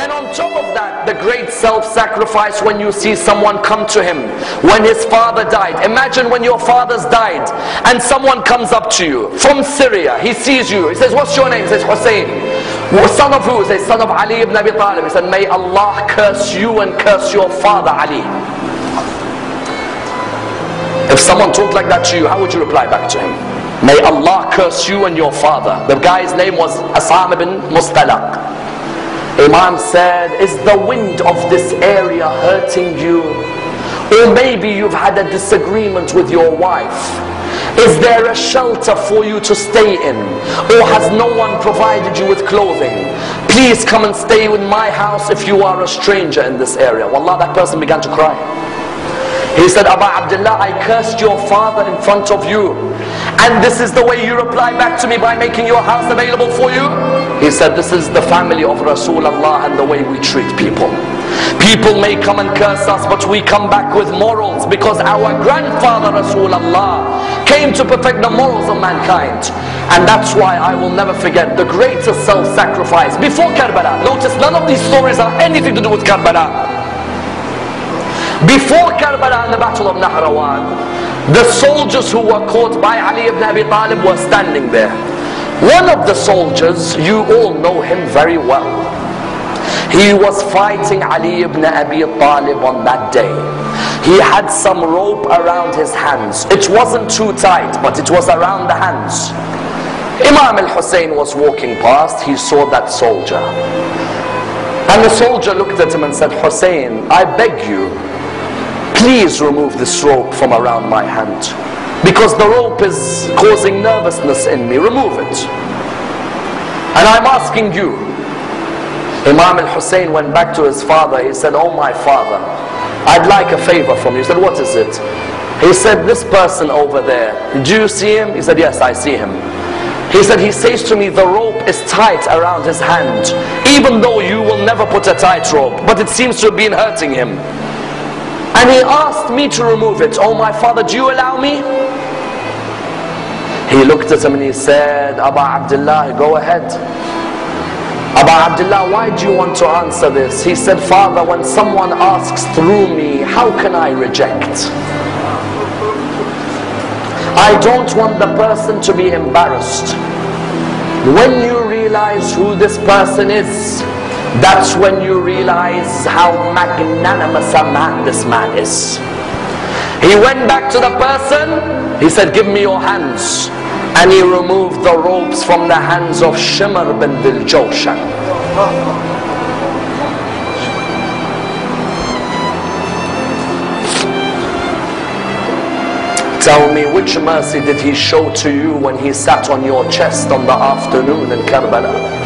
And on top of that, the great self-sacrifice when you see someone come to him when his father died. Imagine when your father's died and someone comes up to you from Syria. He sees you. He says, what's your name? He says, Hussein. Son of who? He says, son of Ali ibn Abi Talib. He said, may Allah curse you and curse your father Ali. If someone talked like that to you, how would you reply back to him? May Allah curse you and your father. The guy's name was Asam ibn Mustalaq. Imam said, is the wind of this area hurting you? Or maybe you've had a disagreement with your wife. Is there a shelter for you to stay in? Or has no one provided you with clothing? Please come and stay in my house if you are a stranger in this area. Wallah, that person began to cry. He said, Aba Abdullah, I cursed your father in front of you. And this is the way you reply back to me, by making your house available for you? He said, this is the family of Rasulullah and the way we treat people. People may come and curse us, but we come back with morals, because our grandfather Rasulullah came to perfect the morals of mankind. And that's why I will never forget the greatest self-sacrifice before Karbala. Notice, none of these stories have anything to do with Karbala. Before Karbala and the battle of Nahrawan, the soldiers who were caught by Ali ibn Abi Talib were standing there. One of the soldiers, you all know him very well. He was fighting Ali ibn Abi Talib on that day. He had some rope around his hands. It wasn't too tight, but it was around the hands. Imam al-Hussein was walking past. He saw that soldier. And the soldier looked at him and said, Hussein, I beg you, please remove this rope from around my hand, because the rope is causing nervousness in me. Remove it. And I'm asking you. Imam al-Hussein went back to his father. He said, oh my father, I'd like a favor from you. He said, what is it? He said, this person over there, do you see him? He said, yes, I see him. He said, he says to me, the rope is tight around his hand, even though you will never put a tight rope, but it seems to have been hurting him. And he asked me to remove it. Oh my father, do you allow me? He looked at him and he said, Aba Abdullah, go ahead. Aba Abdullah, why do you want to answer this? He said, Father, when someone asks through me, how can I reject? I don't want the person to be embarrassed. When you realize who this person is, that's when you realize how magnanimous a man this man is. He went back to the person. He said, give me your hands. And he removed the ropes from the hands of Shimr bin Dhil Jawshan. Tell me, which mercy did he show to you when he sat on your chest on the afternoon in Karbala?